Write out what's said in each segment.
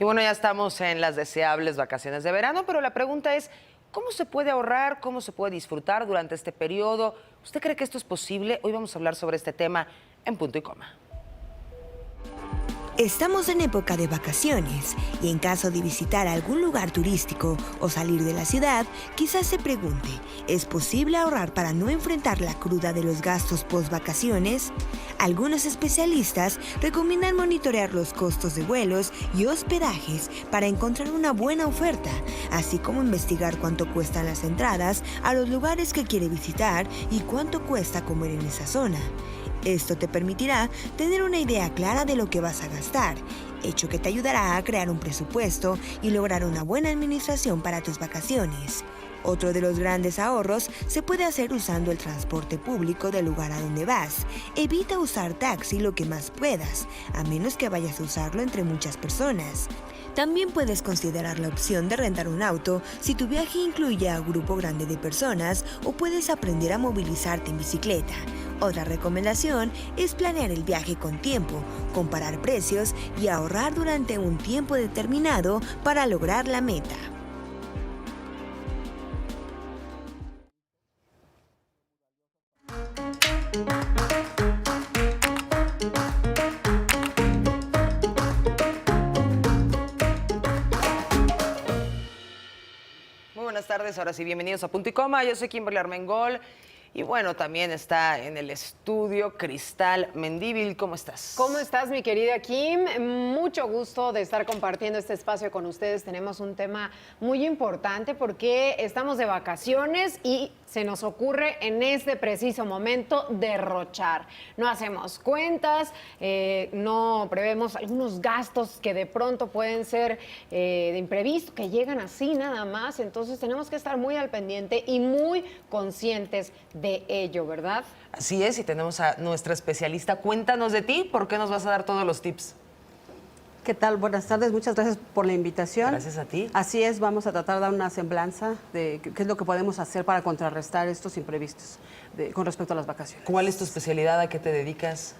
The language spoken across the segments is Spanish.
Y bueno, ya estamos en las deseables vacaciones de verano, pero la pregunta es, ¿cómo se puede ahorrar? ¿Cómo se puede disfrutar durante este periodo? ¿Usted cree que esto es posible? Hoy vamos a hablar sobre este tema en Punto y Coma. Estamos en época de vacaciones y en caso de visitar algún lugar turístico o salir de la ciudad, quizás se pregunte, ¿es posible ahorrar para no enfrentar la cruda de los gastos post-vacaciones? Algunos especialistas recomiendan monitorear los costos de vuelos y hospedajes para encontrar una buena oferta, así como investigar cuánto cuestan las entradas a los lugares que quiere visitar y cuánto cuesta comer en esa zona. Esto te permitirá tener una idea clara de lo que vas a gastar, hecho que te ayudará a crear un presupuesto y lograr una buena administración para tus vacaciones. Otro de los grandes ahorros se puede hacer usando el transporte público del lugar a donde vas. Evita usar taxi lo que más puedas, a menos que vayas a usarlo entre muchas personas. También puedes considerar la opción de rentar un auto si tu viaje incluye a un grupo grande de personas o puedes aprender a movilizarte en bicicleta. Otra recomendación es planear el viaje con tiempo, comparar precios y ahorrar durante un tiempo determinado para lograr la meta. Muy buenas tardes, ahora sí, bienvenidos a Punto y Coma. Yo soy Kimberly Armengol. Y bueno, también está en el estudio Cristal Mendívil. ¿Cómo estás? ¿Cómo estás, mi querida Kim? Mucho gusto de estar compartiendo este espacio con ustedes. Tenemos un tema muy importante porque estamos de vacaciones y se nos ocurre en este preciso momento derrochar. No hacemos cuentas, no prevemos algunos gastos que de pronto pueden ser de imprevisto, que llegan así nada más. Entonces tenemos que estar muy al pendiente y muy conscientes de ello, ¿verdad? Así es, y tenemos a nuestra especialista. Cuéntanos de ti, ¿por qué nos vas a dar todos los tips? ¿Qué tal? Buenas tardes, muchas gracias por la invitación. Gracias a ti. Así es, vamos a tratar de dar una semblanza de qué es lo que podemos hacer para contrarrestar estos imprevistos con respecto a las vacaciones. ¿Cuál es tu especialidad? ¿A qué te dedicas?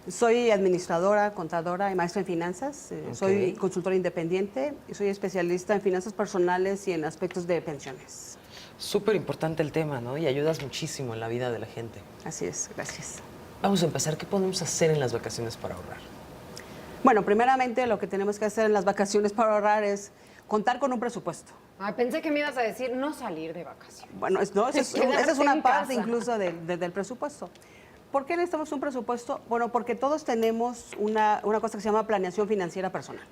Soy administradora, contadora y maestra en finanzas. Soy consultora independiente y soy especialista en finanzas personales y en aspectos de pensiones. Súper importante el tema, ¿no? Y ayudas muchísimo en la vida de la gente. Así es, gracias. Vamos a empezar. ¿Qué podemos hacer en las vacaciones para ahorrar? Bueno, primeramente lo que tenemos que hacer en las vacaciones para ahorrar es contar con un presupuesto. Ay, pensé que me ibas a decir no salir de vacaciones. Bueno, esa es una parte incluso del presupuesto. ¿Por qué necesitamos un presupuesto? Bueno, porque todos tenemos una cosa que se llama planeación financiera personal.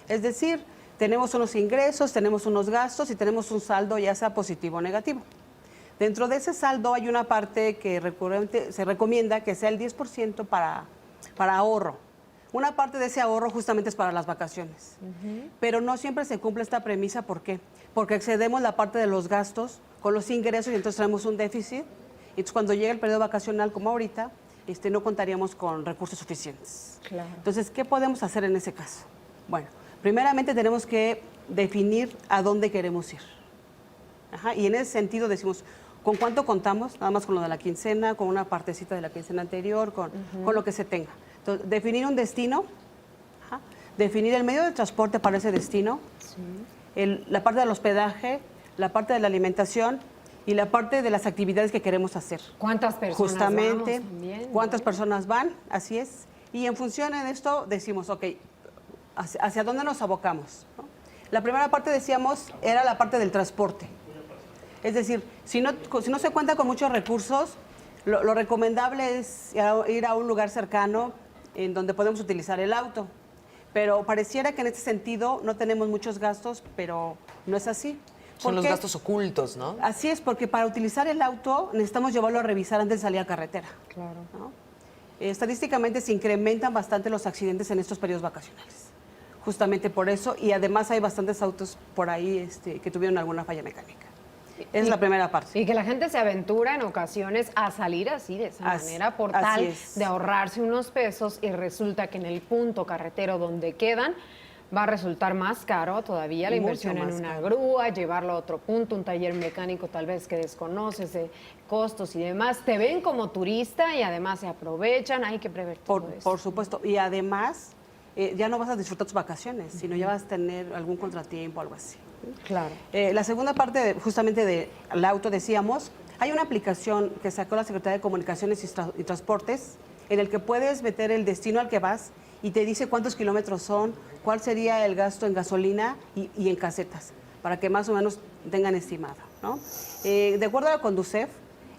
Es decir, tenemos unos ingresos, tenemos unos gastos y tenemos un saldo ya sea positivo o negativo. Dentro de ese saldo hay una parte que se recomienda que sea el 10% para ahorro. Una parte de ese ahorro justamente es para las vacaciones. Pero no siempre se cumple esta premisa. ¿Por qué? Porque excedemos la parte de los gastos con los ingresos y entonces traemos un déficit. Y entonces cuando llega el periodo vacacional como ahorita, no contaríamos con recursos suficientes. Claro. Entonces, ¿qué podemos hacer en ese caso? Bueno, primeramente tenemos que definir a dónde queremos ir. Y en ese sentido decimos, ¿con cuánto contamos? Nada más con lo de la quincena, con una partecita de la quincena anterior, con lo que se tenga. Entonces, definir un destino, definir el medio de transporte para ese destino, la parte del hospedaje, la parte de la alimentación y la parte de las actividades que queremos hacer. ¿Cuántas personas justamente, vamos también, ¿cuántas ¿no? personas van? Así es. Y en función de esto decimos, ok, ¿hacia dónde nos abocamos? ¿No? La primera parte, decíamos, era la parte del transporte. Es decir, si no se cuenta con muchos recursos, lo recomendable es ir a un lugar cercano en donde podemos utilizar el auto. Pero pareciera que en este sentido no tenemos muchos gastos, pero no es así. Son los gastos ocultos, ¿no? Así es, porque para utilizar el auto necesitamos llevarlo a revisar antes de salir a carretera. Claro. ¿No? Estadísticamente se incrementan bastante los accidentes en estos periodos vacacionales. Justamente por eso, y además hay bastantes autos por ahí que tuvieron alguna falla mecánica. Esa es la primera parte. Y que la gente se aventura en ocasiones a salir así, de esa manera, por tal de ahorrarse unos pesos y resulta que en el punto carretero donde quedan va a resultar más caro todavía la inversión en una grúa, llevarlo a otro punto, un taller mecánico tal vez que desconoces de costos y demás. Te ven como turista y además se aprovechan, hay que prever todo eso. Por supuesto. Y además ya no vas a disfrutar tus vacaciones, sino ya vas a tener algún contratiempo, algo así. Claro. La segunda parte, justamente del auto, decíamos, hay una aplicación que sacó la Secretaría de Comunicaciones y Transportes en el que puedes meter el destino al que vas y te dice cuántos kilómetros son, cuál sería el gasto en gasolina y en casetas, para que más o menos tengan estimado, ¿no? De acuerdo a la Conducef,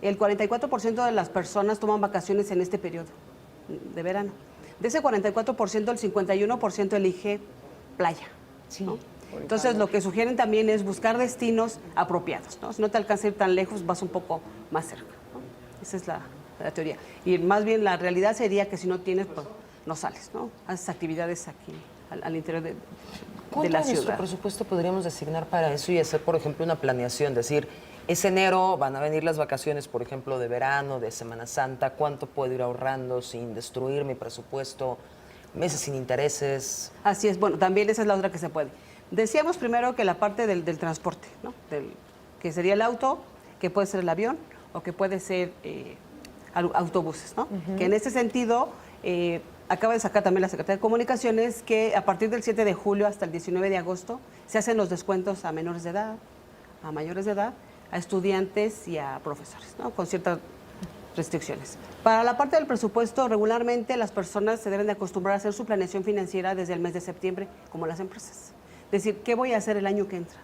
el 44% de las personas toman vacaciones en este periodo de verano. De ese 44%, el 51% elige playa, ¿no? Entonces, lo que sugieren también es buscar destinos apropiados, ¿no? Si no te alcanza a ir tan lejos, vas un poco más cerca, ¿no? Esa es la teoría. Y más bien la realidad sería que si no tienes, pues no sales, ¿no? Haces actividades aquí, al interior de ¿Cuánto la de nuestro ciudad. presupuesto podríamos designar para eso y hacer, por ejemplo, una planeación? Decir, es enero, van a venir las vacaciones, por ejemplo, de verano, de Semana Santa. ¿Cuánto puedo ir ahorrando sin destruir mi presupuesto? Meses sin intereses. Así es, bueno, también esa es la otra que se puede. Decíamos primero que la parte del transporte, ¿no? Que sería el auto, que puede ser el avión o que puede ser autobuses, ¿no? Que en ese sentido, acaba de sacar también la Secretaría de Comunicaciones que a partir del 7 de julio hasta el 19 de agosto se hacen los descuentos a menores de edad, a mayores de edad, a estudiantes y a profesores, ¿no? Con ciertas restricciones. Para la parte del presupuesto, regularmente las personas se deben de acostumbrar a hacer su planeación financiera desde el mes de septiembre, como las empresas. Es decir, ¿qué voy a hacer el año que entra?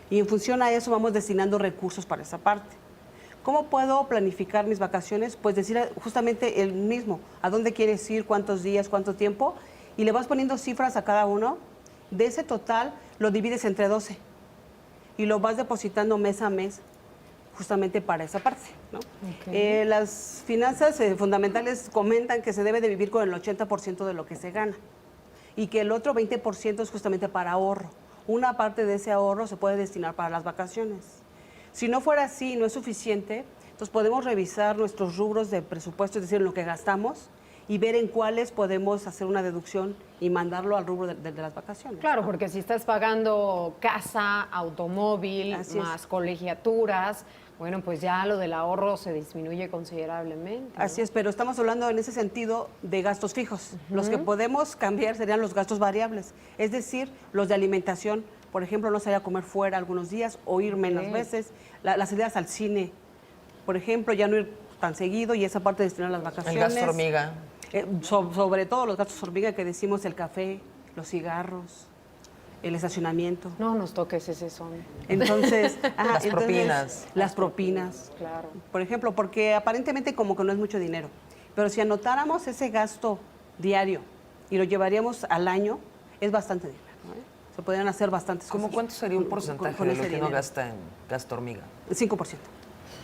Y en función a eso vamos destinando recursos para esa parte. ¿Cómo puedo planificar mis vacaciones? Pues decir justamente el mismo, a dónde quieres ir, cuántos días, cuánto tiempo, y le vas poniendo cifras a cada uno. De ese total lo divides entre 12 y lo vas depositando mes a mes justamente para esa parte, ¿no? Okay. Las finanzas fundamentales comentan que se debe de vivir con el 80% de lo que se gana y que el otro 20% es justamente para ahorro. Una parte de ese ahorro se puede destinar para las vacaciones. Si no fuera así y no es suficiente, entonces podemos revisar nuestros rubros de presupuesto, es decir, en lo que gastamos, y ver en cuáles podemos hacer una deducción y mandarlo al rubro de las vacaciones. Claro, porque si estás pagando casa, automóvil, Así es. más colegiaturas, bueno, pues ya lo del ahorro se disminuye considerablemente, ¿no? Así es, pero estamos hablando en ese sentido de gastos fijos. Los que podemos cambiar serían los gastos variables, es decir, los de alimentación. Por ejemplo, no salir a comer fuera algunos días o ir menos veces. Las salidas al cine, por ejemplo, ya no ir tan seguido y esa parte de destinar a las El vacaciones. gasto hormiga. Sobre todo los gastos hormiga que decimos, el café, los cigarros, el estacionamiento. No nos toques ese son. Entonces, Las propinas. Las propinas. Claro. Por ejemplo, porque aparentemente como que no es mucho dinero, pero si anotáramos ese gasto diario y lo llevaríamos al año, es bastante dinero, ¿no? Se podrían hacer bastantes ¿Cómo cosas. cuánto sería un porcentaje de lo ese que uno dinero. gasta en gasto hormiga? 5%.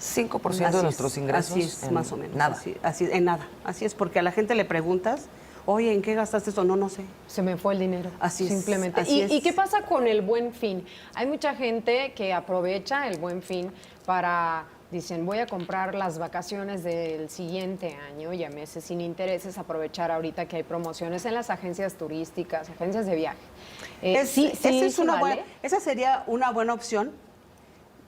5% Así de es, nuestros ingresos. Así es, en más o menos. Nada. Así, en nada. Así es, porque a la gente le preguntas, oye, ¿en qué gastaste eso? No, no sé. Se me fue el dinero. Así es, simplemente. así ¿Y es. qué pasa con el Buen Fin? Hay mucha gente que aprovecha el Buen Fin para, dicen, voy a comprar las vacaciones del siguiente año y a meses sin intereses, aprovechar ahorita que hay promociones en las agencias turísticas, agencias de viaje. Esa sería una buena opción,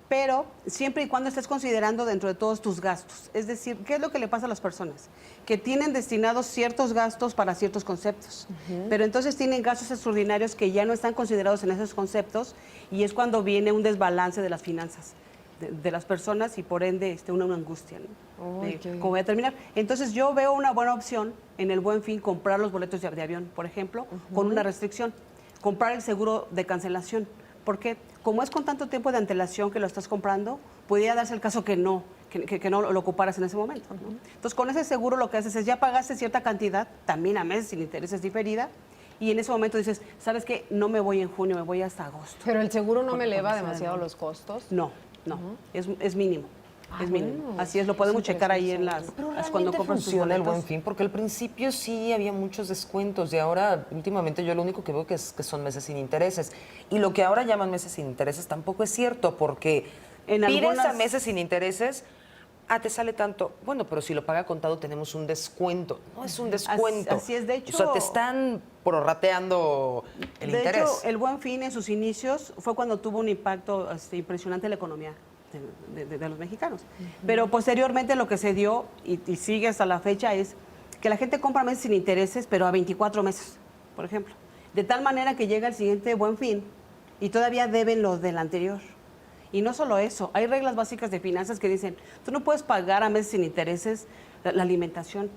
pero siempre y cuando estés considerando dentro de todos tus gastos. Es decir, ¿qué es lo que le pasa a las personas? Que tienen destinados ciertos gastos para ciertos conceptos, pero entonces tienen gastos extraordinarios que ya no están considerados en esos conceptos y es cuando viene un desbalance de las finanzas de las personas y por ende una angustia, ¿no? ¿Cómo voy a terminar? Entonces yo veo una buena opción en el Buen Fin comprar los boletos de avión, por ejemplo, con una restricción, comprar el seguro de cancelación. Porque como es con tanto tiempo de antelación que lo estás comprando, podría darse el caso que no lo ocuparas en ese momento, ¿no? Entonces, con ese seguro lo que haces es ya pagaste cierta cantidad, también a meses sin intereses diferida, y en ese momento dices, ¿sabes qué? No me voy en junio, me voy hasta agosto. Pero el seguro no me eleva Porque demasiado los costos. No, es mínimo. Ah, Es mínimo. bueno, Así es, lo podemos checar ahí en las Pero cuando realmente compras tus funciona el boletos. Buen Fin, porque al principio sí había muchos descuentos y ahora últimamente yo lo único que veo que son meses sin intereses. Y lo que ahora llaman meses sin intereses tampoco es cierto, porque En pides algunas- a meses sin intereses, te sale tanto. Bueno, pero si lo paga contado tenemos un descuento. No es un descuento. Así es, de hecho- O sea, te están prorrateando el interés. De hecho, el Buen Fin en sus inicios fue cuando tuvo un impacto impresionante en la economía de los mexicanos. Pero posteriormente lo que se dio, y sigue hasta la fecha, es que la gente compra meses sin intereses, pero a 24 meses. por ejemplo. De tal manera que llega el siguiente Buen Fin y todavía deben los del anterior. Y no solo eso, hay reglas básicas de finanzas que dicen, tú no puedes pagar a meses sin intereses la alimentación.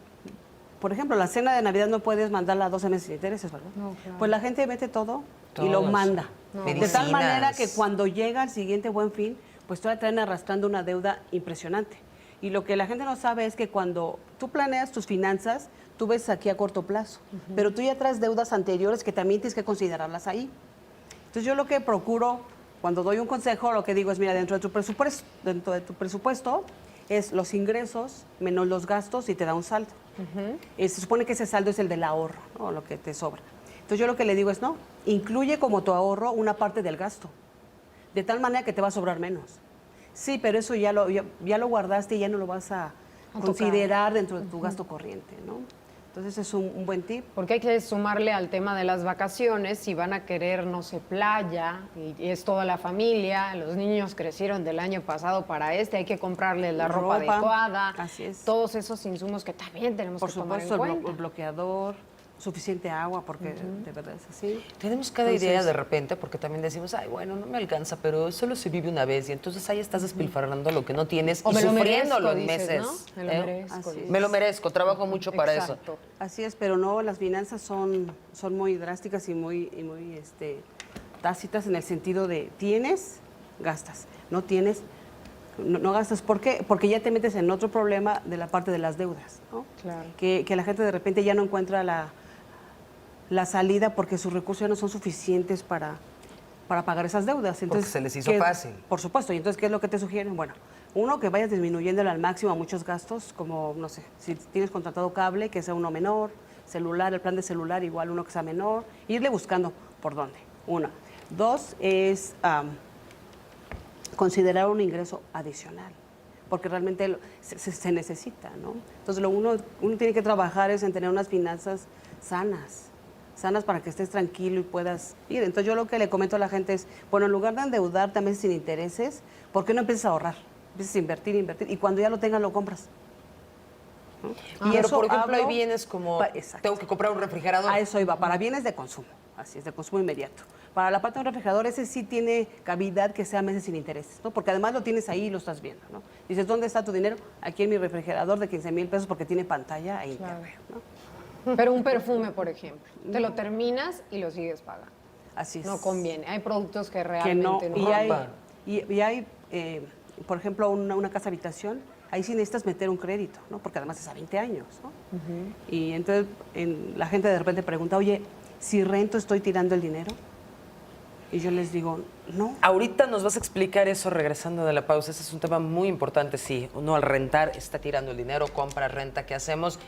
Por ejemplo, la cena de Navidad no puedes mandarla a 12 meses sin intereses, ¿verdad? No, claro. Pues la gente mete todo y lo Todos. manda. No. De tal manera que Medicinas. cuando llega el siguiente Buen Fin, pues todavía traen arrastrando una deuda impresionante. Y lo que la gente no sabe es que cuando tú planeas tus finanzas, tú ves aquí a corto plazo, pero tú ya traes deudas anteriores que también tienes que considerarlas ahí. Entonces yo lo que procuro, cuando doy un consejo, lo que digo es, mira, dentro de tu presupuesto es los ingresos menos los gastos y te da un saldo. Se supone que ese saldo es el del ahorro, ¿no? Lo que te sobra. Entonces yo lo que le digo es, no, incluye como tu ahorro una parte del gasto, de tal manera que te va a sobrar menos. Sí, pero eso ya lo guardaste y ya no lo vas a considerar dentro de tu gasto corriente, ¿no? Entonces es un buen tip. Porque hay que sumarle al tema de las vacaciones, si van a querer, no sé, playa, y es toda la familia, los niños crecieron del año pasado para hay que comprarles la ropa adecuada. Así es. Todos esos insumos que también tenemos Por que tomar en supuesto, cuenta. el bloqueador, suficiente agua, porque de verdad es así. Tenemos cada Entonces, idea de repente porque también decimos, ay, bueno, no me alcanza, pero solo se vive una vez y entonces ahí estás despilfarrando lo que no tienes O y me lo sufriéndolo en merezco, dices, meses. ¿no? Me lo ¿eh? merezco. Así dices. Me lo merezco, trabajo mucho para eso. Exacto. Así es, pero no, las finanzas son muy drásticas y muy tácitas en el sentido de tienes, gastas, no tienes, no gastas. ¿Por qué? Porque ya te metes en otro problema de la parte de las deudas, ¿no? Claro. Que la gente de repente ya no encuentra la salida porque sus recursos ya no son suficientes para pagar esas deudas. Entonces, se les hizo fácil. Por supuesto. Y entonces, ¿qué es lo que te sugieren? Bueno, uno, que vayas disminuyéndole al máximo a muchos gastos, como, no sé, si tienes contratado cable, que sea uno menor, celular, el plan de celular, igual uno que sea menor, irle buscando por dónde. Uno. Dos, es considerar un ingreso adicional, porque realmente se necesita, ¿no? Entonces, uno tiene que trabajar es en tener unas finanzas sanas para que estés tranquilo y puedas ir. Entonces yo lo que le comento a la gente es, bueno, en lugar de endeudarte a meses sin intereses, ¿por qué no empiezas a ahorrar? Empiezas a invertir, y cuando ya lo tengas lo compras. ¿No? Pero, por ejemplo, hablo hay bienes como, exacto. tengo que comprar un refrigerador. A eso iba, para bienes de consumo, así es, de consumo inmediato. Para la parte de un refrigerador, ese sí tiene cavidad que sea meses sin intereses, ¿no? Porque además lo tienes ahí y lo estás viendo, ¿no? Dices, ¿dónde está tu dinero? Aquí en mi refrigerador de 15,000 pesos porque tiene pantalla e internet, ¿no? Pero un perfume, por ejemplo, te lo terminas y lo sigues pagando. Así es. No conviene. Hay productos que Que realmente no. y hay, Ropa. y hay por ejemplo, una casa habitación, ahí sí necesitas meter un crédito, ¿no? Porque además es a 20 años, ¿no? Y entonces la gente de repente pregunta, oye, si rento, ¿estoy tirando el dinero? Y yo les digo, no. Ahorita nos vas a explicar eso regresando de la pausa. Ese es un tema muy importante. Sí, uno al rentar está tirando el dinero, compra, renta, ¿qué hacemos?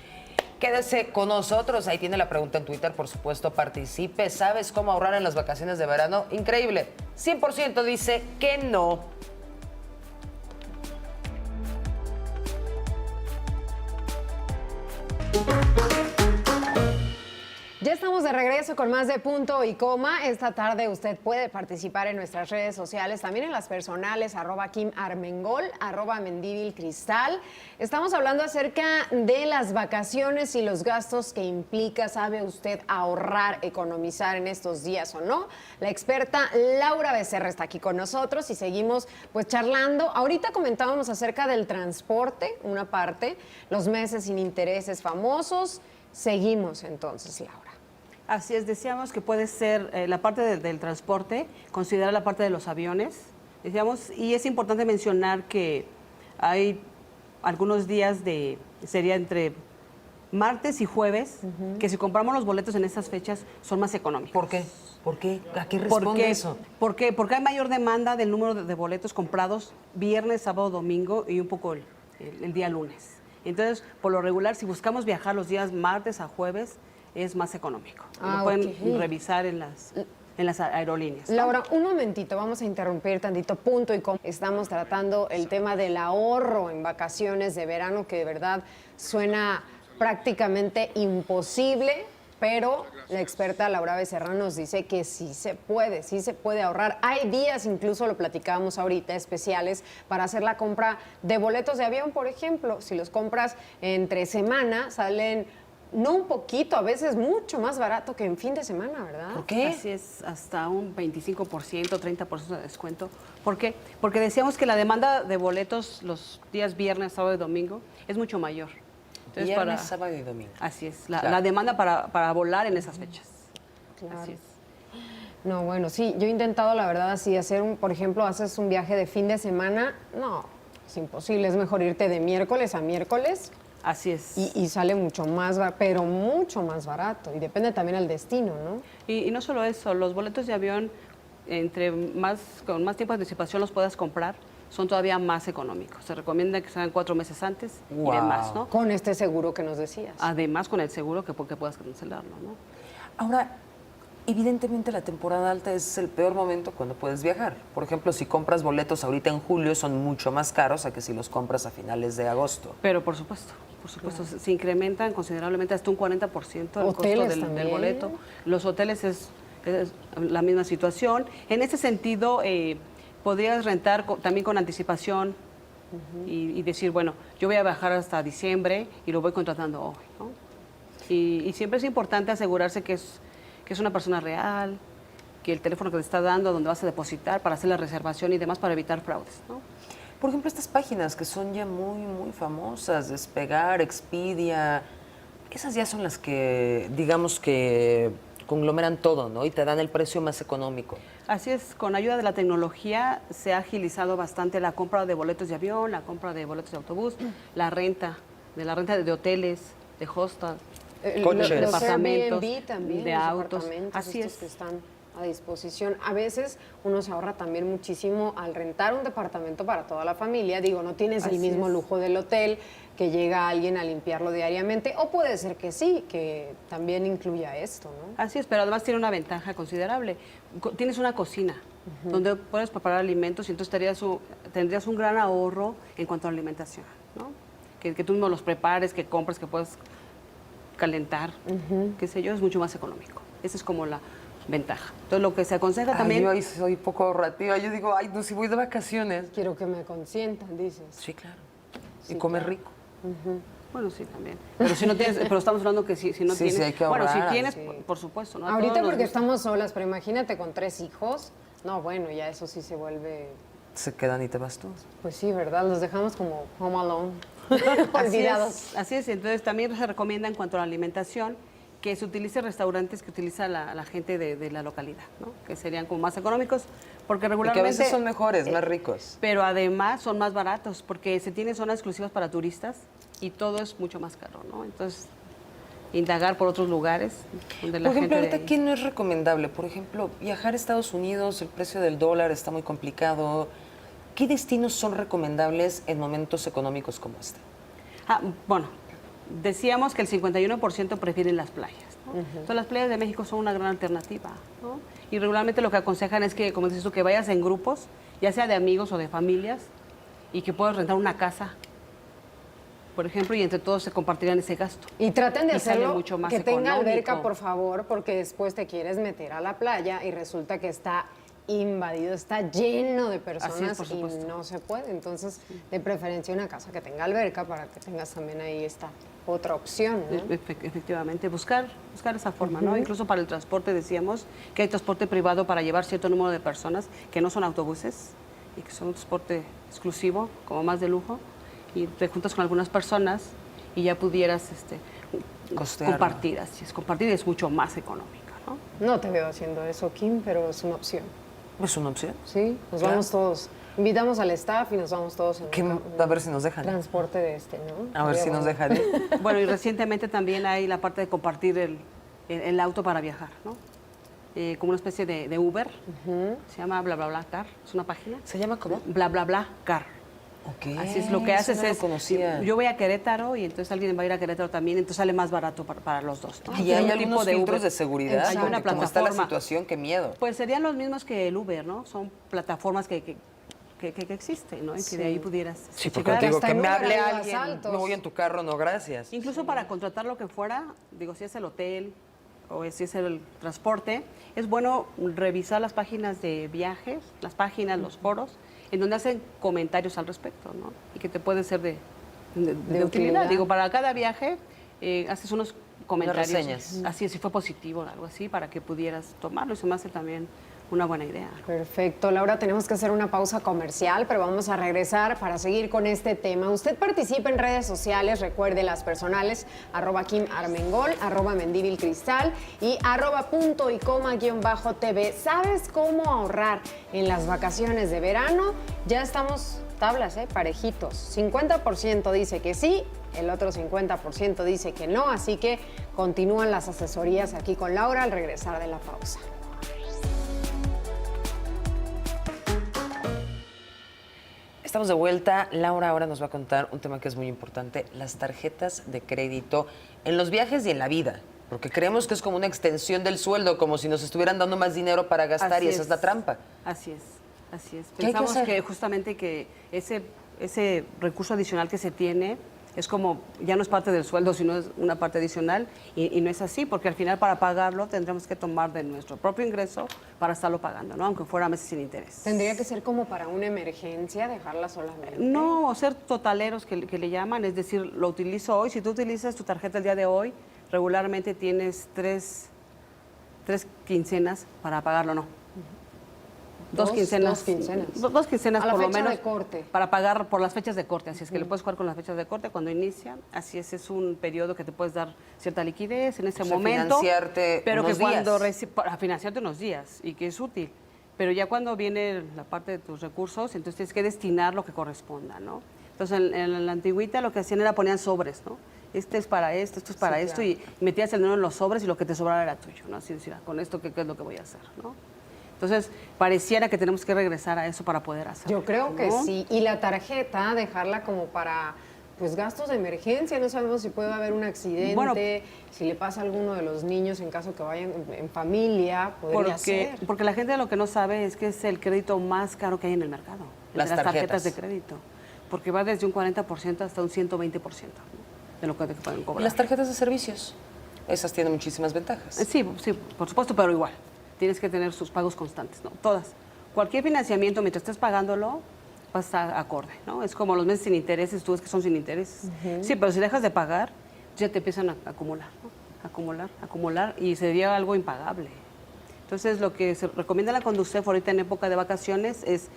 Quédese con nosotros. Ahí tiene la pregunta en Twitter, por supuesto, participe. ¿Sabes cómo ahorrar en las vacaciones de verano? Increíble. 100% dice que no. Ya estamos de regreso con más de Punto y Coma. Esta tarde usted puede participar en nuestras redes sociales, también en las personales, @KimArmengol, @Mendíbilcristal. Estamos hablando acerca de las vacaciones y los gastos que implica, ¿sabe usted ahorrar, economizar en estos días o no? La experta Laura Becerra está aquí con nosotros y seguimos pues charlando. Ahorita comentábamos acerca del transporte, una parte, los meses sin intereses famosos. Seguimos entonces, Laura. Así es, decíamos que puede ser la parte del transporte, considerar la parte de los aviones, decíamos, y es importante mencionar que hay algunos días sería entre martes y jueves, que si compramos los boletos en esas fechas son más económicos. ¿Por qué? ¿Por qué? ¿A qué responde eso? Porque hay mayor demanda del número de boletos comprados viernes, sábado, domingo y un poco el día lunes. Entonces, por lo regular, si buscamos viajar los días martes a jueves, es más económico. Lo pueden revisar en las aerolíneas, ¿no? Laura, un momentito, vamos a interrumpir tantito Punto y Coma. Estamos tratando el tema del ahorro en vacaciones de verano, que de verdad suena prácticamente imposible, pero la experta Laura Becerra nos dice que sí se puede ahorrar. Hay días, incluso lo platicábamos ahorita, especiales para hacer la compra de boletos de avión, por ejemplo. Si los compras entre semana, salen no un poquito, a veces mucho más barato que en fin de semana, ¿verdad? ¿Por qué? Así es, hasta un 25%, 30% de descuento. ¿Por qué? Porque decíamos que la demanda de boletos los días viernes, sábado y domingo es mucho mayor. Entonces, Viernes, sábado y domingo. Así es, Claro. la demanda para volar en esas fechas. Claro. Así es. No, bueno, sí, yo he intentado, la verdad, así hacer por ejemplo, haces un viaje de fin de semana, no, es imposible, es mejor irte de miércoles a miércoles Así es. y sale mucho más, pero mucho más barato, y depende también del destino, ¿no? Y no solo eso, los boletos de avión, con más tiempo de anticipación los puedas comprar, son todavía más económicos. Se recomienda que sean 4 meses antes Wow. y demás, ¿no? Con este seguro que nos decías. Además, con el seguro que puedas cancelarlo, ¿no? Ahora, evidentemente la temporada alta es el peor momento cuando puedes viajar. Por ejemplo, si compras boletos ahorita en julio son mucho más caros a que si los compras a finales de agosto. Pero por supuesto, se incrementan considerablemente hasta un 40% el costo Hoteles del también. boleto. Los hoteles es la misma situación. En ese sentido, podrías rentar también con anticipación y decir, bueno, yo voy a viajar hasta diciembre y lo voy contratando hoy, ¿no? Y siempre es importante asegurarse que es una persona real, que el teléfono que te está dando, donde vas a depositar para hacer la reservación y demás para evitar fraudes, ¿no? Por ejemplo, estas páginas que son ya muy, muy famosas, Despegar, Expedia, esas ya son las que, digamos que conglomeran todo, ¿no? Y te dan el precio más económico. Así es, con ayuda de la tecnología se ha agilizado bastante la compra de boletos de avión, la compra de boletos de autobús, la renta de hoteles, de hostel, Coches. Los departamentos, Airbnb también, de los autos. apartamentos Así estos es. que están a disposición. A veces uno se ahorra también muchísimo al rentar un departamento para toda la familia. Digo, no tienes el Así mismo es. lujo del hotel, que llega alguien a limpiarlo diariamente, o puede ser que sí, que también incluya esto, ¿no? Así es, pero además tiene una ventaja considerable. Tienes una cocina donde puedes preparar alimentos y entonces tendrías un gran ahorro en cuanto a la alimentación, ¿no? Que tú no los prepares, que compres, que puedes calentar, qué sé yo, es mucho más económico. Esa es como la ventaja. Entonces, lo que se aconseja también... Yo ahí soy poco ahorrativa. Yo digo, ay, no, si voy de vacaciones. Quiero que me consientan, dices. Sí, claro. Sí, y comer claro. rico. Bueno, sí, también. Pero si no tienes, pero estamos hablando que si no Sí, tienes... sí, hay que bueno, si ahorrar. tienes, Sí. por supuesto, ¿no? A Ahorita todos nos porque gusta. estamos solas, pero imagínate con 3 hijos. No, bueno, ya eso sí se vuelve... Se quedan y te vas tú. Pues sí, ¿verdad? Los dejamos como home alone. Así Olvidados. así es. Entonces también se recomienda en cuanto a la alimentación que se utilice restaurantes que utiliza la gente de la localidad, ¿no? Que serían como más económicos, porque Y regularmente... que a veces son mejores, más ricos. Pero además son más baratos, porque se tienen zonas exclusivas para turistas y todo es mucho más caro, ¿no? Entonces, indagar por otros lugares donde la Por ejemplo, gente... ahorita, ¿qué no es recomendable? Por ejemplo, viajar a Estados Unidos, el precio del dólar está muy complicado. ¿Qué destinos son recomendables en momentos económicos como este? Bueno, decíamos que el 51% prefieren las playas, ¿no? Entonces, las playas de México son una gran alternativa, ¿no? Y regularmente lo que aconsejan es que, como dices tú, que vayas en grupos, ya sea de amigos o de familias, y que puedas rentar una casa, por ejemplo, y entre todos se compartirán ese gasto. Y traten de Y sale hacerlo mucho más que tenga económico. alberca, por favor, porque después te quieres meter a la playa y resulta que está invadido, está lleno de personas por y supuesto. no se puede. Entonces, de preferencia una casa que tenga alberca para que tengas también ahí esta otra opción, ¿no? Efectivamente, buscar esa forma, ¿no? Incluso para el transporte decíamos que hay transporte privado para llevar cierto número de personas que no son autobuses y que son un transporte exclusivo, como más de lujo, y te juntas con algunas personas y ya pudieras Costearlo. compartir, así es, compartir es mucho más económica, ¿no? No te veo haciendo eso, Kim, pero es una opción. Es una opción. Sí, nos Claro. vamos todos. Invitamos al staff y nos vamos todos en A ver si nos dejan. transporte de ¿no? A ver Sería si nos bueno. dejan ir. Bueno, y recientemente también hay la parte de compartir el auto para viajar, ¿no? Como una especie de Uber, se llama BlaBlaBlaCar, es una página. ¿Se llama cómo? BlaBlaBlaCar. Ok. Así es, lo que Eso haces no lo es, conocía. yo voy a Querétaro y entonces alguien va a ir a Querétaro también, entonces sale más barato para los dos, ¿no? Y Tiene hay un algunos tipo de filtros Uber. de seguridad. Hay una porque como está la plataforma. situación, qué miedo. Pues serían los mismos que el Uber, ¿no? Son plataformas que existen, ¿no? Y que de ahí pudieras Sí, porque checar. te digo, hasta que en me Uber hable ha habido alguien, asaltos. me voy en tu carro, no, gracias. Incluso para contratar lo que fuera, digo, si es el hotel o si es el transporte, es bueno revisar las páginas de viajes, las páginas, los foros, en donde hacen comentarios al respecto, ¿no? Y que te puede ser de utilidad. utilidad. Digo, para cada viaje haces unos comentarios. reseñas. Así es, si fue positivo o algo así, para que pudieras tomarlo. Eso me hace también una buena idea. Perfecto, Laura, tenemos que hacer una pausa comercial, pero vamos a regresar para seguir con este tema. Usted participa en redes sociales, recuerde las personales, @KimArmengol, @Mendíbilcristal y @puntoycoma_TV. ¿Sabes cómo ahorrar en las vacaciones de verano? Ya estamos tablas, parejitos. 50% dice que sí, el otro 50% dice que no, así que continúan las asesorías aquí con Laura al regresar de la pausa. Estamos de vuelta. Laura ahora nos va a contar un tema que es muy importante, las tarjetas de crédito en los viajes y en la vida. Porque creemos que es como una extensión del sueldo, como si nos estuvieran dando más dinero para gastar Así y esa es la trampa. Así es, así es. ¿Qué hay que Pensamos hacer? que justamente que ese recurso adicional que se tiene es como, ya no es parte del sueldo, sino es una parte adicional, y no es así, porque al final para pagarlo tendremos que tomar de nuestro propio ingreso para estarlo pagando, ¿no? Aunque fuera a meses sin interés. ¿Tendría que ser como para una emergencia, dejarla solamente? No, o ser totaleros que le llaman, es decir, lo utilizo hoy. Si tú utilizas tu tarjeta el día de hoy, regularmente tienes tres quincenas para pagarlo, ¿no? Dos quincenas. Dos quincenas A la por lo fecha menos. de corte. Para pagar por las fechas de corte. Así es que le puedes jugar con las fechas de corte cuando inicia. Así es un periodo que te puedes dar cierta liquidez en ese O sea, momento. financiarte pero unos que cuando días. para financiarte unos días y que es útil. Pero ya cuando viene la parte de tus recursos, entonces tienes que destinar lo que corresponda, ¿no? Entonces en la antigüita lo que hacían era ponían sobres, ¿no? Este es para esto es para esto, claro. y metías el dinero en los sobres y lo que te sobrara era tuyo, ¿no? Así decir, con esto, ¿qué es lo que voy a hacer, no? Entonces, pareciera que tenemos que regresar a eso para poder hacerlo. Yo creo que ¿no? sí. Y la tarjeta, dejarla como para pues gastos de emergencia. No sabemos si puede haber un accidente, Bueno, si le pasa a alguno de los niños en caso que vayan en familia, podría ser. Porque la gente lo que no sabe es que es el crédito más caro que hay en el mercado. el Las de las tarjetas. tarjetas de crédito. Porque va desde un 40% hasta un 120%, ¿no? De lo que te pueden Y cobrar. las tarjetas de servicios, esas tienen muchísimas ventajas. Sí, por supuesto, pero igual. Tienes que tener sus pagos constantes, ¿no? Todas. Cualquier financiamiento, mientras estés pagándolo, va a estar acorde, ¿no? Es como los meses sin intereses, tú ves que son sin intereses. Sí, pero si dejas de pagar, ya te empiezan a acumular, ¿no? Acumular, y sería algo impagable. Entonces, lo que se recomienda la Conducef ahorita en época de vacaciones es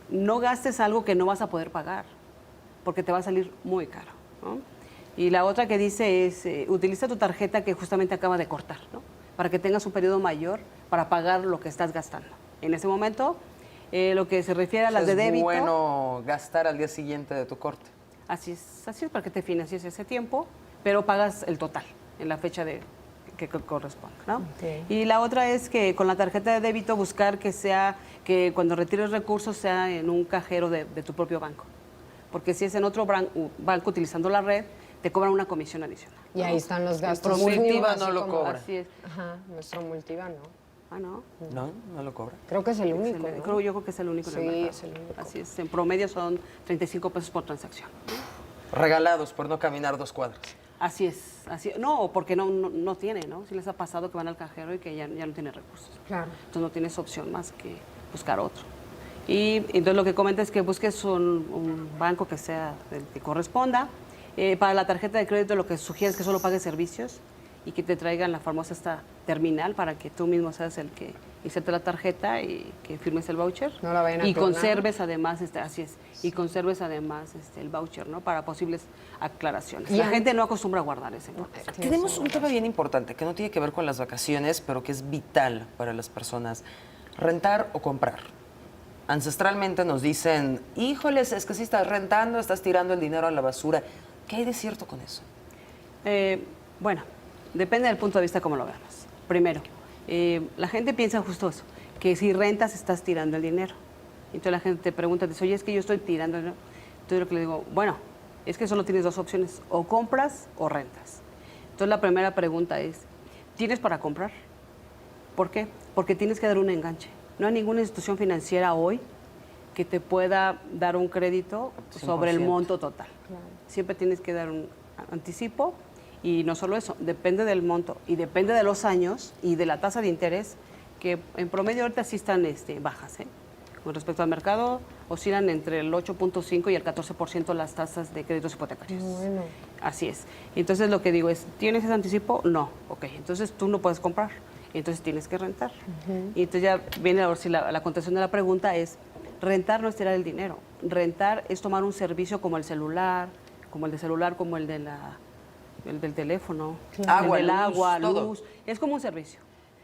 no gastes algo que no vas a poder pagar, porque te va a salir muy caro, ¿no? Y la otra que dice es, utiliza tu tarjeta que justamente acaba de cortar, ¿no? Para que tengas un periodo mayor para pagar lo que estás gastando. En ese momento, lo que se refiere a las de débito... Es bueno gastar al día siguiente de tu corte. Así es, para que te financies ese tiempo, pero pagas el total en la fecha que corresponda, ¿no? Ok. Y la otra es que con la tarjeta de débito buscar que cuando retires recursos sea en un cajero de tu propio banco. Porque si es en otro banco utilizando la red, te cobran una comisión adicional. Y ahí están los gastos. Multiva así no lo como- cobra. Así es. Ajá, nuestro Multiva no. Ah, ¿no? No, no lo cobra. Creo que es el único, Excelente. ¿no? Yo creo que es el único en el Sí, mercado. es el único. Así es, en promedio son 35 pesos por transacción. Regalados por no caminar 2 cuadras. Así es, así. No, porque no tiene, ¿no? Si les ha pasado que van al cajero y que ya no tiene recursos. Claro. Entonces no tienes opción más que buscar otro. Y entonces lo que comenta es que busques un banco que sea el que corresponda. Para la tarjeta de crédito lo que sugiere es que solo pagues servicios y que te traigan la famosa esta terminal para que tú mismo seas el que inserte la tarjeta y que firmes el voucher. No la vayan a y clonar. conserves además, así es, y conserves además el voucher, ¿no? Para posibles aclaraciones. Y La an- gente no acostumbra a guardar esa información. Tenemos un tema bien importante que no tiene que ver con las vacaciones, pero que es vital para las personas. Rentar o comprar. Ancestralmente nos dicen, híjoles, es que si estás rentando, estás tirando el dinero a la basura. ¿Qué hay de cierto con eso? Bueno, depende del punto de vista como lo veamos. Primero, la gente piensa justo eso, que si rentas estás tirando el dinero. Entonces la gente te pregunta, dice, oye, es que yo estoy tirando el dinero. Entonces lo que le digo, bueno, es que solo tienes dos opciones, o compras o rentas. Entonces la primera pregunta es, ¿tienes para comprar? ¿Por qué? Porque tienes que dar un enganche. No hay ninguna institución financiera hoy que te pueda dar un crédito sobre el 100%. monto total. Siempre tienes que dar un anticipo, y no solo eso, depende del monto y depende de los años y de la tasa de interés, que en promedio ahorita sí están bajas, Con respecto al mercado, oscilan entre el 8.5 y el 14% las tasas de créditos hipotecarios. Bueno. Así es. Entonces lo que digo es, ¿tienes ese anticipo? No. Ok, entonces tú no puedes comprar. Entonces tienes que rentar. Y entonces ya viene ahora sí la contestación de la pregunta es, rentar no es tirar el dinero. Rentar es tomar un servicio como el celular, como el del teléfono, Agua, el del luz, agua, todo. luz. Es como un servicio.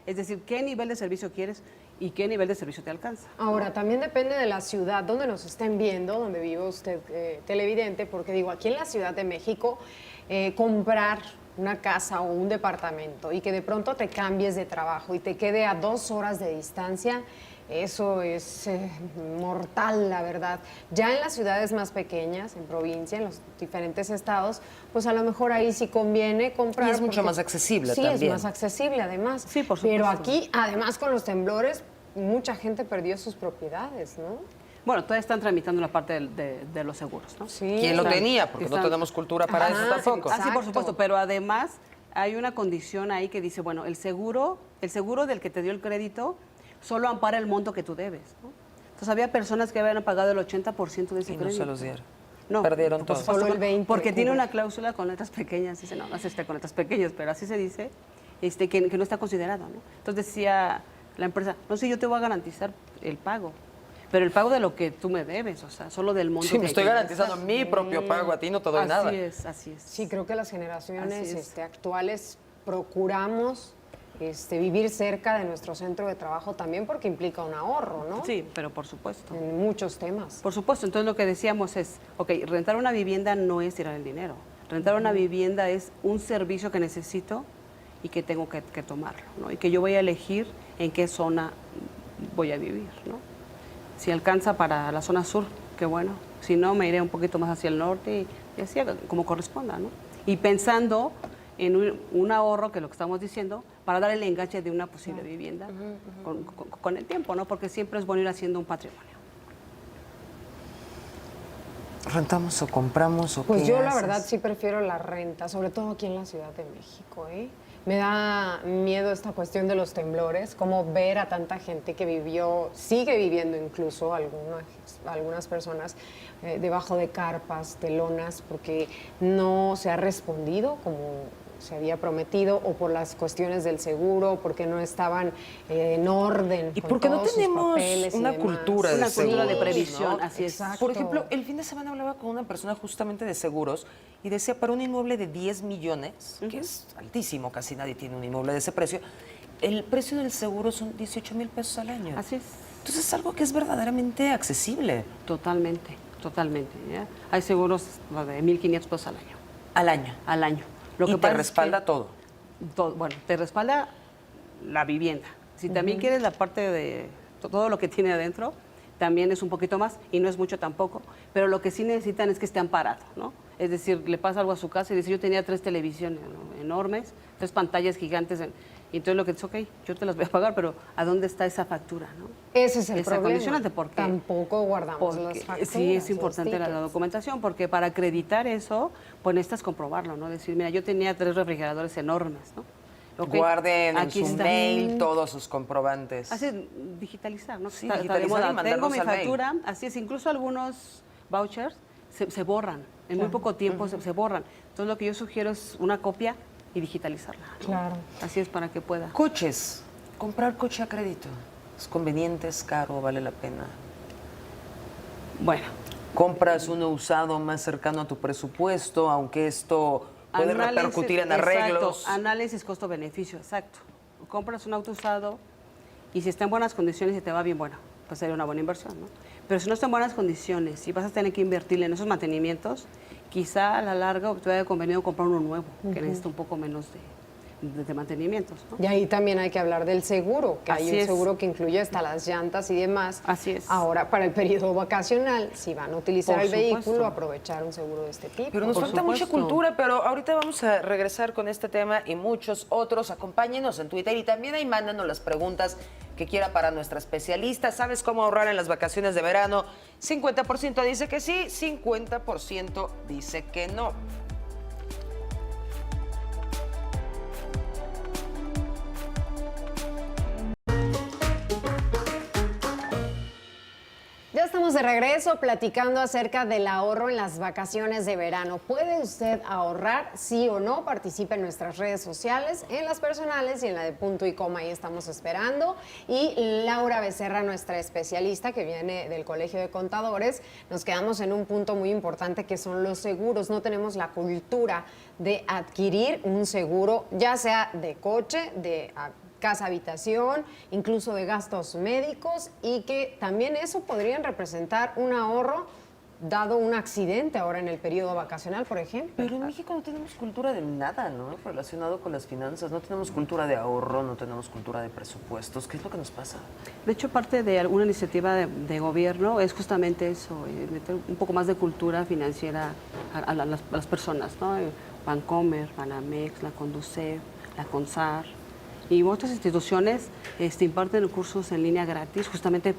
Es decir, ¿qué nivel de servicio quieres y qué nivel de servicio te alcanza? Ahora, también depende de la ciudad donde nos estén viendo, donde vive usted televidente, porque digo, aquí en la Ciudad de México, comprar una casa o un departamento y que de pronto te cambies de trabajo y te quede a 2 horas de distancia, eso es mortal, la verdad. Ya en las ciudades más pequeñas, en provincia, en los diferentes estados, pues a lo mejor ahí sí conviene comprar. Y es mucho porque- más accesible sí, también. es más accesible además. Sí, por Pero supuesto. aquí, además con los temblores, mucha gente perdió sus propiedades, ¿no? Bueno, todavía están tramitando la parte de los seguros, ¿no? Sí. ¿Quién lo Están- tenía? Porque no están- tenemos cultura para Ajá, eso tampoco. Ah, sí, por Exacto. supuesto, pero además hay una condición ahí que dice, bueno, el seguro del que te dio el crédito solo ampara el monto que tú debes, ¿no? Entonces había personas que habían pagado el 80% de ese Y no crédito. se los dieron. No, Perdieron por todo. supuesto, Solo el 20 porque tiene cubre. una cláusula con letras pequeñas, dice, no es con letras pequeñas, pero así se dice, que no está considerado, ¿no? Entonces decía la empresa, no sé, yo te voy a garantizar el pago, pero el pago de lo que tú me debes, o sea, solo del monto Sí, me que- estoy que garantizando gastas. mi propio pago, a ti no te doy nada. Así es, así es. Sí, creo que las generaciones Así es. actuales procuramos vivir cerca de nuestro centro de trabajo también porque implica un ahorro, ¿no? Sí, pero por supuesto. En muchos temas. Por supuesto, entonces lo que decíamos es, ok, rentar una vivienda no es tirar el dinero. Rentar una vivienda es un servicio que necesito y que tengo que tomarlo, ¿no? Y que yo voy a elegir en qué zona voy a vivir, ¿no? Si alcanza para la zona sur, qué bueno. Si no, me iré un poquito más hacia el norte y así como corresponda, ¿no? Y pensando en un ahorro, que es lo que estamos diciendo, para dar el enganche de una posible vivienda con el tiempo, ¿no? Porque siempre es bueno ir haciendo un patrimonio. ¿Rentamos o compramos o Pues qué yo la haces? verdad sí prefiero la renta, sobre todo aquí en la Ciudad de México, ¿eh? Me da miedo esta cuestión de los temblores, como ver a tanta gente que vivió, sigue viviendo incluso algunas personas debajo de carpas, de lonas, porque no se ha respondido como se había prometido o por las cuestiones del seguro, porque no estaban en orden. Y con porque no todos sus tenemos papeles y una demás. cultura de Una cultura de seguros, previsión, ¿no? así es. Exacto. Por ejemplo, el fin de semana hablaba con una persona justamente de seguros y decía, para un inmueble de 10 millones, que es altísimo, casi nadie tiene un inmueble de ese precio, el precio del seguro son 18,000 pesos al año. Así es. Entonces es algo que es verdaderamente accesible Totalmente, totalmente. ¿Ya? Hay seguros de 1,500 pesos al año. al año. Al año. Y te pasa es respalda que- todo. Bueno, te respalda la vivienda. Si también quieres la parte de todo lo que tiene adentro, también es un poquito más y no es mucho tampoco. Pero lo que sí necesitan es que esté amparado, ¿no? Es decir, le pasa algo a su casa y dice, yo tenía 3 televisiones, ¿no? enormes, 3 pantallas gigantes. Y entonces lo que dice, ok, yo te las voy a pagar, pero ¿a dónde está esa factura, no? Ese es el Esa problema. condicionante, ¿por qué? Tampoco guardamos las Porque facturas. sí es los importante la tickets. documentación, porque para acreditar eso, pues necesitas comprobarlo, ¿no? Decir, mira, yo tenía 3 refrigeradores enormes, ¿no? Ok, Guarden en aquí su está. mail todos sus comprobantes. Así es, digitalizar, ¿no? Sí, Está de digitalizar moda. y mandarlos Tengo mi al mail. factura, así es, incluso algunos vouchers se borran, en muy poco tiempo se borran. Entonces lo que yo sugiero es una copia y digitalizarla, ¿no? Claro. Así es para que pueda. Coches. Comprar coche a crédito. ¿Es conveniente, es caro, vale la pena? Bueno, Compras uno usado más cercano a tu presupuesto, aunque esto puede análisis- repercutir en exacto, arreglos. análisis costo-beneficio, exacto. Compras un auto usado y si está en buenas condiciones y te va bien, bueno, pues sería una buena inversión, ¿no? Pero si no está en buenas condiciones y vas a tener que invertirle en esos mantenimientos, quizá a la larga te vaya convenido comprar uno nuevo, que necesita un poco menos de mantenimientos, ¿no? Y ahí también hay que hablar del seguro, que hay Así un es. seguro que incluye hasta las llantas y demás. Así es. Ahora, para el periodo vacacional, si van a utilizar Por el vehículo, supuesto. aprovechar un seguro de este tipo. Pero nos Por falta mucha supuesto. cultura, pero ahorita vamos a regresar con este tema y muchos otros. Acompáñenos en Twitter y también ahí mándanos las preguntas que quiera para nuestra especialista. ¿Sabes cómo ahorrar en las vacaciones de verano? 50% dice que sí, 50% dice que no. estamos de regreso platicando acerca del ahorro en las vacaciones de verano. ¿Puede usted ahorrar, sí o no? Participe en nuestras redes sociales, en las personales y en la de Punto y Coma. Ahí estamos esperando. Y Laura Becerra, nuestra especialista que viene del Colegio de Contadores, nos quedamos en un punto muy importante que son los seguros. No tenemos la cultura de adquirir un seguro, ya sea de coche, de casa habitación, incluso de gastos médicos, y que también eso podrían representar un ahorro dado un accidente ahora en el periodo vacacional, por ejemplo. Pero en México no tenemos cultura de nada, ¿no? Relacionado con las finanzas. No tenemos cultura de ahorro, no tenemos cultura de presupuestos. ¿Qué es lo que nos pasa? De hecho, parte de alguna iniciativa de gobierno es justamente eso, meter un poco más de cultura financiera a las personas, ¿no? Bancomer, Banamex, la Conducef, la CONSAR y otras instituciones imparten cursos en línea gratis justamente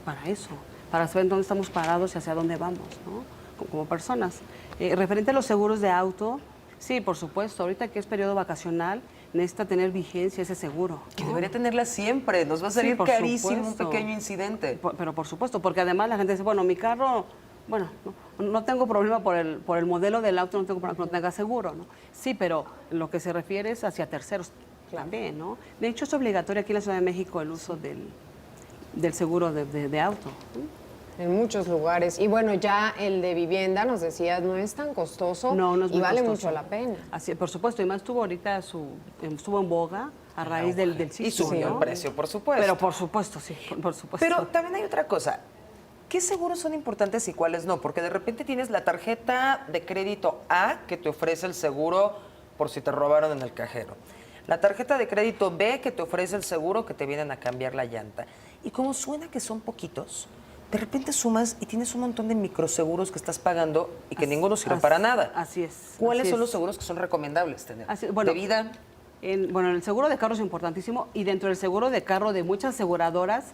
para eso, para saber dónde estamos parados y hacia dónde vamos, ¿no? Como personas. Referente a los seguros de auto, sí, por supuesto, ahorita que es periodo vacacional, necesita tener vigencia ese seguro, ¿no? Que debería tenerla siempre, nos va a salir Sí, por carísimo supuesto. un pequeño incidente. Pero por supuesto, porque además la gente dice, bueno, mi carro, bueno, no tengo problema por el modelo del auto, no tengo problema que no tenga seguro, ¿no? Sí, pero lo que se refiere es hacia terceros también, ¿no? De hecho, es obligatorio aquí en la Ciudad de México el uso del seguro de auto, ¿no? En muchos lugares. Y bueno, ya el de vivienda, nos decías, no es tan costoso No es y muy vale costoso. mucho la pena. Así, por supuesto, y más estuvo ahorita estuvo en boga a raíz del sismo, Y subió ¿no? el precio, por supuesto. Pero por supuesto, sí, por supuesto. Pero también hay otra cosa. ¿Qué seguros son importantes y cuáles no? Porque de repente tienes la tarjeta de crédito A que te ofrece el seguro por si te robaron en el cajero. La tarjeta de crédito B que te ofrece el seguro que te vienen a cambiar la llanta. Y como suena que son poquitos, de repente sumas y tienes un montón de microseguros que estás pagando y que ninguno sirve para nada. Así es. ¿Cuáles así son es. los seguros que son recomendables tener? Bueno, ¿De vida? Bueno, el seguro de carro es importantísimo y dentro del seguro de carro de muchas aseguradoras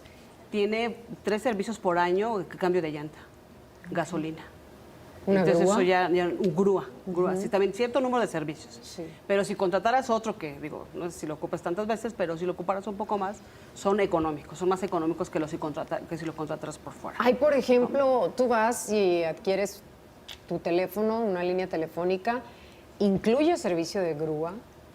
tiene 3 servicios por año, cambio de llanta, gasolina. ¿Una Entonces grúa? eso ya grúa. Sí, también cierto número de servicios. Sí. Pero si contrataras otro que, digo, no sé si lo ocupas tantas veces, pero si lo ocuparas un poco más, son económicos, son más económicos que si lo contrataras por fuera. Hay, por ejemplo, tú vas y adquieres tu teléfono, una línea telefónica, incluye servicio de grúa,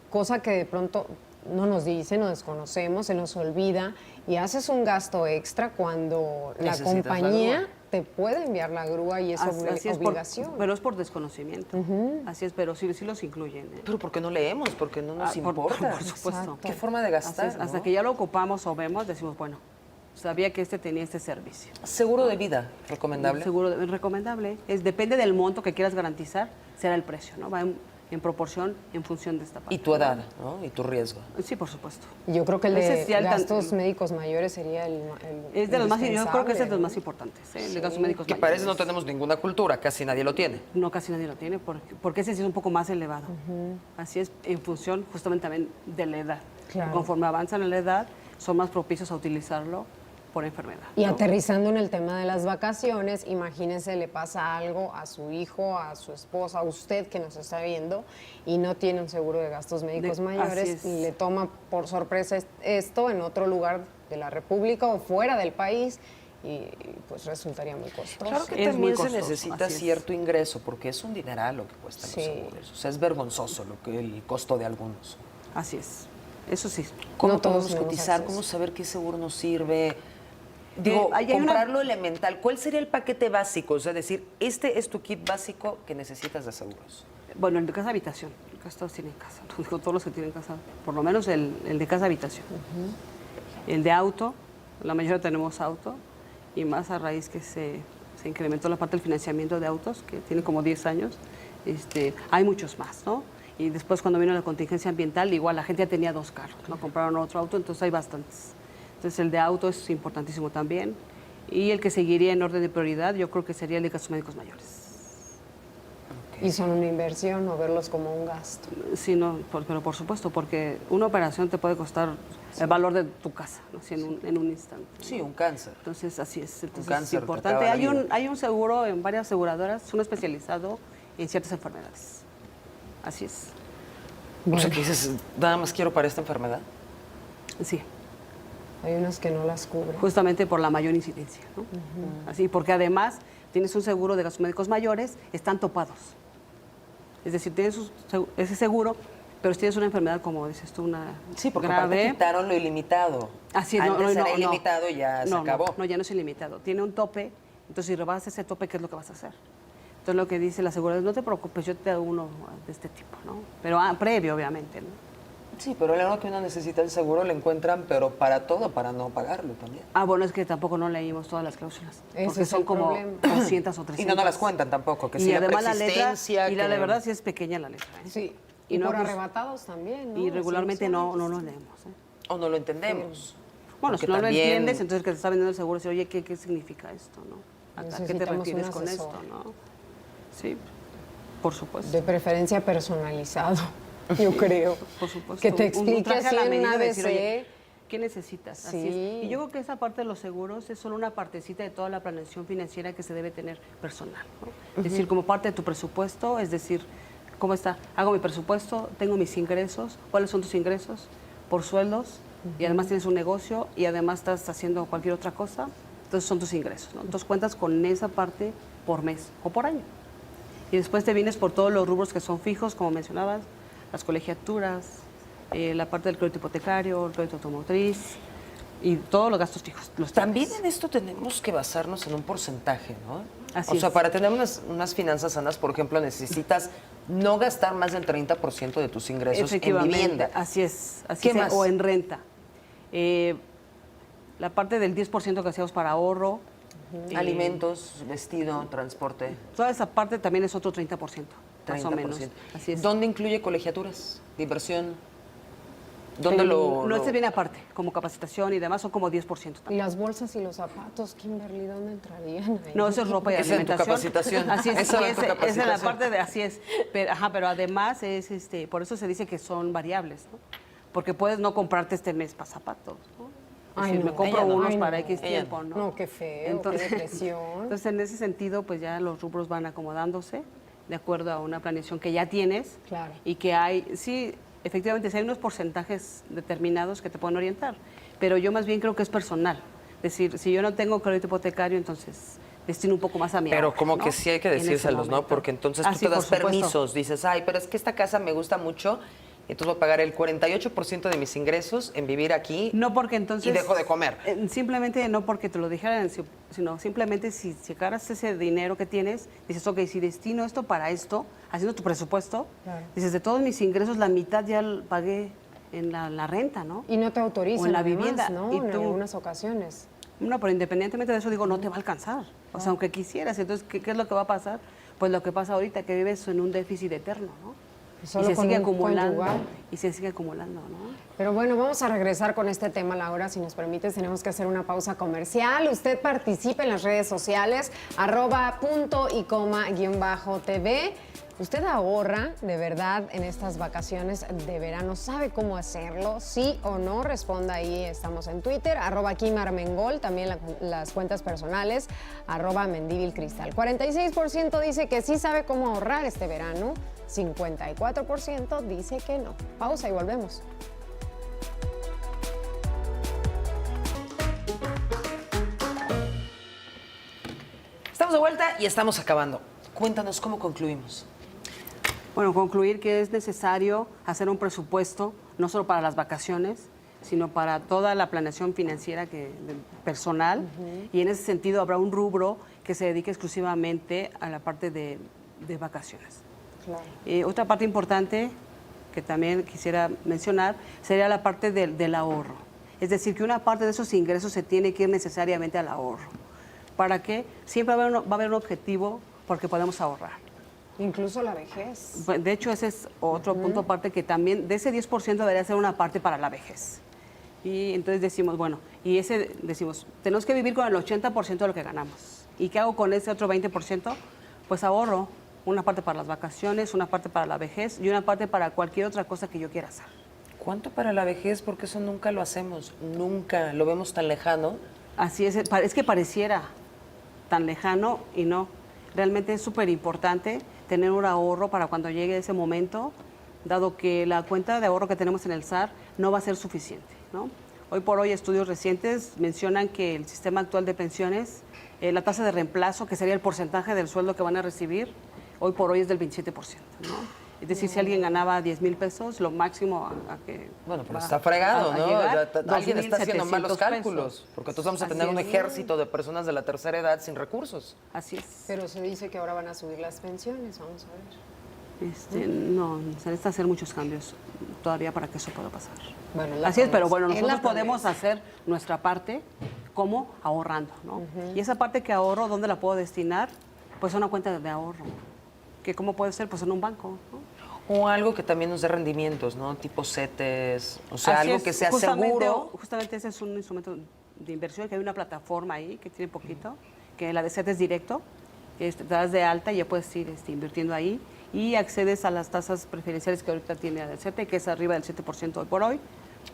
cosa que de pronto no nos dicen, no desconocemos, se nos olvida y haces un gasto extra cuando la Necesitas la compañía grúa. te puede enviar la grúa y es Así es, obligación. pero es por desconocimiento. Así es, pero sí los incluyen. ¿eh? Pero porque no leemos, porque no nos Por importa. supuesto. Exacto. ¿Qué forma de Así gastar? es, hasta ¿no? que ya lo ocupamos o vemos, decimos, bueno, sabía que tenía este servicio. Seguro de vida, recomendable. Seguro recomendable. Depende del monto que quieras garantizar, será el precio, ¿no? Va en proporción, en función de esta parte. Y tu edad, ¿no? Y tu riesgo. Sí, por supuesto. Yo creo que el Ese de sí, gastos médicos mayores sería el Es de los más, yo creo que es de los indispensable, más importantes, ¿eh? El de gastos Sí. médicos Que mayores. parece no tenemos ninguna cultura, casi nadie lo tiene. No, casi nadie lo tiene, porque ese sí es un poco más elevado. Así es, en función justamente también de la edad. Claro. Conforme avanzan en la edad, son más propicios a utilizarlo por enfermedad. Y ¿no? aterrizando en el tema de las vacaciones, imagínense, le pasa algo a su hijo, a su esposa, a usted que nos está viendo y no tiene un seguro de gastos médicos Así mayores es. y le toma por sorpresa esto en otro lugar de la República o fuera del país y pues resultaría muy costoso. Claro que Es también muy se costoso, necesita así es. cierto ingreso, porque es un dineral lo que cuestan Sí. los seguros. O sea, es vergonzoso el costo de algunos. Así es. Eso sí. ¿Cómo No todos podemos tenemos cotizar? acceso. ¿Cómo saber qué seguro nos sirve? Digo, hay una- comprar lo elemental. ¿Cuál sería el paquete básico? O sea, decir, este es tu kit básico que necesitas de seguros. Bueno, el de casa habitación, casi todos tienen casa, digo, todos los que tienen casa, por lo menos el de casa habitación. El de auto, la mayoría tenemos auto, y más a raíz que se incrementó la parte del financiamiento de autos, que tiene como 10 años, hay muchos más, ¿no? Y después cuando vino la contingencia ambiental, igual la gente ya tenía 2 carros, ¿no? Compraron otro auto, entonces hay bastantes. Entonces el de auto es importantísimo también. Y el que seguiría en orden de prioridad, yo creo que sería el de gastos médicos mayores. Y son una inversión o verlos como un gasto. Sí, no, pero por supuesto, porque una operación te puede costar el valor de tu casa, ¿no? Sí, en un instante. ¿no? Sí, un cáncer. Entonces, así es. Entonces, cáncer es te importante. acaba la vida. Hay un seguro en varias aseguradoras, uno especializado en ciertas enfermedades. Así es. O sea, que dices, nada más quiero para esta enfermedad. Sí. Hay unos que no las cubren. Justamente por la mayor incidencia, ¿no? Así, porque además tienes un seguro de gastos médicos mayores, están topados. Es decir, tienes ese seguro, pero si tienes una enfermedad, como dices tú, una Sí, porque grave, aparte quitaron lo ilimitado. así es, Antes era ilimitado y ya se acabó. No, ya no es ilimitado. Tiene un tope, entonces si rebasas ese tope, ¿qué es lo que vas a hacer? Entonces lo que dice la aseguradora, no te preocupes, yo te hago uno de este tipo, ¿no? Pero previo, obviamente, ¿no? Sí, pero a la hora que uno necesita el seguro lo encuentran, pero para todo, para no pagarlo también. Bueno, es que tampoco no leímos todas las cláusulas, Ese porque es son el como problema. 200 o 300. Y no las cuentan tampoco, que y si la además la letra, preexistencia, y la que- verdad sí es pequeña la letra. ¿eh? Sí. Y Y no, por pues, arrebatados también, ¿no? Y regularmente Así no son. lo leemos. ¿eh? O no lo entendemos. Bueno, Porque si no lo también- entiendes, entonces que te está vendiendo el seguro, dice, oye, ¿qué significa esto? ¿No? ¿A qué te Necesitamos refieres un con esto? asesor. ¿No? Sí, por supuesto. De preferencia personalizado, yo creo. Por supuesto. Que te Un explique traje a así la en medida una de decir, ABC. oye, ¿qué necesitas? Así es. Sí. Y yo creo que esa parte de los seguros es solo una partecita de toda la planeación financiera que se debe tener personal. ¿no? Es decir, como parte de tu presupuesto, es decir, ¿cómo está? Hago mi presupuesto, tengo mis ingresos, ¿cuáles son tus ingresos? Por sueldos, y además tienes un negocio, y además estás haciendo cualquier otra cosa, entonces son tus ingresos. ¿no? Entonces cuentas con esa parte por mes o por año. Y después te vienes por todos los rubros que son fijos, como mencionabas, las colegiaturas, la parte del crédito hipotecario, el crédito automotriz y todos los gastos fijos. También en esto tenemos que basarnos en un porcentaje, ¿no? Así o sea, es. para tener unas finanzas sanas, por ejemplo, necesitas no gastar más del 30% de tus ingresos en Efectivamente, vivienda. así es. Así ¿Qué es, más? o en renta. La parte del 10% que hacíamos para ahorro. Alimentos, vestido, transporte. Toda esa parte también es otro 30%, más 30%. o menos. Así es. ¿Dónde incluye colegiaturas, diversión? ¿Dónde lo...? No, este viene aparte, como capacitación y demás, son como 10% Y también. las bolsas y los zapatos, Kimberly, ¿dónde entrarían ahí? No, eso es ropa y Esa en tu alimentación. capacitación. Así es, Esa sí, va en tu esa es la capacitación. parte de, así es. Pero además es, por eso se dice que son variables, ¿no? Porque puedes no comprarte este mes para zapatos, ¿no? Es Ay, decir, no. me compro Ella no. unos Ay, para no. X Ella tiempo, ¿no? No, qué feo, qué depresión. Entonces, en ese sentido, pues ya los rubros van acomodándose de acuerdo a una planeación que ya tienes. Claro. Y que hay, sí, efectivamente, sí hay unos porcentajes determinados que te pueden orientar, pero yo más bien creo que es personal. Es decir, si yo no tengo crédito hipotecario, entonces destino un poco más a mi Pero ahorro, como ¿no? que sí hay que En ese decírselos, ¿no? momento. Porque entonces Ah, tú sí, te das por supuesto. permisos, dices, ay, pero es que esta casa me gusta mucho, entonces voy a pagar el 48% de mis ingresos en vivir aquí No porque entonces... y dejo de comer. Simplemente no porque te lo dijeran, sino simplemente si agarras ese dinero que tienes, dices, ok, si destino esto para esto, haciendo tu presupuesto, Claro. dices, de todos mis ingresos, la mitad ya pagué en la renta, ¿no? Y no te autorizan O en la además, vivienda, ¿no? y En tú- algunas ocasiones. No, pero independientemente de eso, digo, no te va a alcanzar. O sea, aunque quisieras, entonces, ¿qué es lo que va a pasar? Pues lo que pasa ahorita, que vives en un déficit eterno, ¿no? Solo y se con sigue un acumulando, conyugal. y se sigue acumulando, ¿no? Pero bueno, vamos a regresar con este tema, Laura. Si nos permites, tenemos que hacer una pausa comercial. Usted participe en las redes sociales, @punto_y_tv. Usted ahorra de verdad en estas vacaciones de verano. ¿Sabe cómo hacerlo? ¿Sí o no? Responda ahí. Estamos en Twitter, @KimArmengol, también las cuentas personales, @Mendivilcristal. 46% dice que sí sabe cómo ahorrar este verano. 54% dice que no. Pausa y volvemos. Estamos de vuelta y estamos acabando. Cuéntanos cómo concluimos. Bueno, concluir que es necesario hacer un presupuesto, no solo para las vacaciones, sino para toda la planeación financiera personal. Y en ese sentido habrá un rubro que se dedique exclusivamente a la parte de vacaciones. Claro. Otra parte importante que también quisiera mencionar sería la parte del ahorro. Es decir, que una parte de esos ingresos se tiene que ir necesariamente al ahorro. ¿Para qué? Siempre va a haber un objetivo porque podemos ahorrar. Incluso la vejez. De hecho, ese es otro punto aparte que también, de ese 10% debería ser una parte para la vejez. Y entonces decimos, bueno, decimos, tenemos que vivir con el 80% de lo que ganamos. ¿Y qué hago con ese otro 20%? Pues ahorro una parte para las vacaciones, una parte para la vejez y una parte para cualquier otra cosa que yo quiera hacer. ¿Cuánto para la vejez? Porque eso nunca lo hacemos, nunca lo vemos tan lejano. Así es que pareciera tan lejano y no. Realmente es súper importante tener un ahorro para cuando llegue ese momento, dado que la cuenta de ahorro que tenemos en el SAR no va a ser suficiente, ¿no? Hoy por hoy estudios recientes mencionan que el sistema actual de pensiones, la tasa de reemplazo, que sería el porcentaje del sueldo que van a recibir, hoy por hoy es del 27%, ¿no? Es decir, si alguien ganaba 10,000 pesos, lo máximo a que... Bueno, pero va está fregado, a ¿no? llegar, Alguien está haciendo malos 2,700 cálculos, pesos. porque entonces vamos a Así tener un es. ejército de personas de la tercera edad sin recursos. Así es. Pero se dice que ahora van a subir las pensiones, vamos a ver. No, se necesitan hacer muchos cambios todavía para que eso pueda pasar. Bueno, Así es, pero bueno, es la nosotros podemos promesa. hacer nuestra parte como ahorrando, ¿no? Y esa parte que ahorro, ¿dónde la puedo destinar? Pues a una cuenta de ahorro. ¿Que cómo puede ser? Pues en un banco, ¿no? O algo que también nos dé rendimientos, ¿no? Tipo CETES, o sea, Así algo es, que sea justamente, seguro. Justamente ese es un instrumento de inversión, que hay una plataforma ahí que tiene poquito, que la de CETES directo, que te das de alta y ya puedes ir invirtiendo ahí y accedes a las tasas preferenciales que ahorita tiene el CETE, que es arriba del 7% hoy por hoy.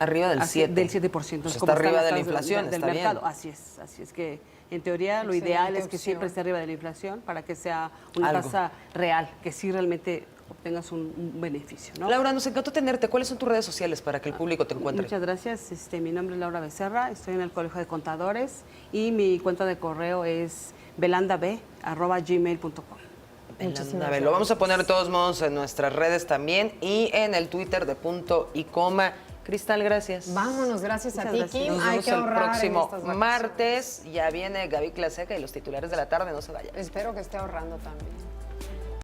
Arriba del 7. Del 7%. O sea, es está como están arriba las de la tasas inflación, del está mercado. bien. Así es que en teoría lo Excelente ideal es que opción. siempre esté arriba de la inflación para que sea una Algo. tasa real, que sí realmente obtengas un beneficio, ¿no? Laura, nos encantó tenerte. ¿Cuáles son tus redes sociales para que el público te encuentre? Muchas gracias. Mi nombre es Laura Becerra, estoy en el Colegio de Contadores y mi cuenta de correo es belandab@gmail.com. Belandab. Lo vamos a poner de todos modos en nuestras redes también y en el Twitter de Punto y Coma. Cristal, gracias. Vámonos, gracias a Muchas ti, gracias. Kim. Nos Hay vemos que el ahorrar en próximo estas vacaciones. martes. Ya viene Gaby Claseca y los titulares de la tarde. No se vayan. Espero que esté ahorrando también.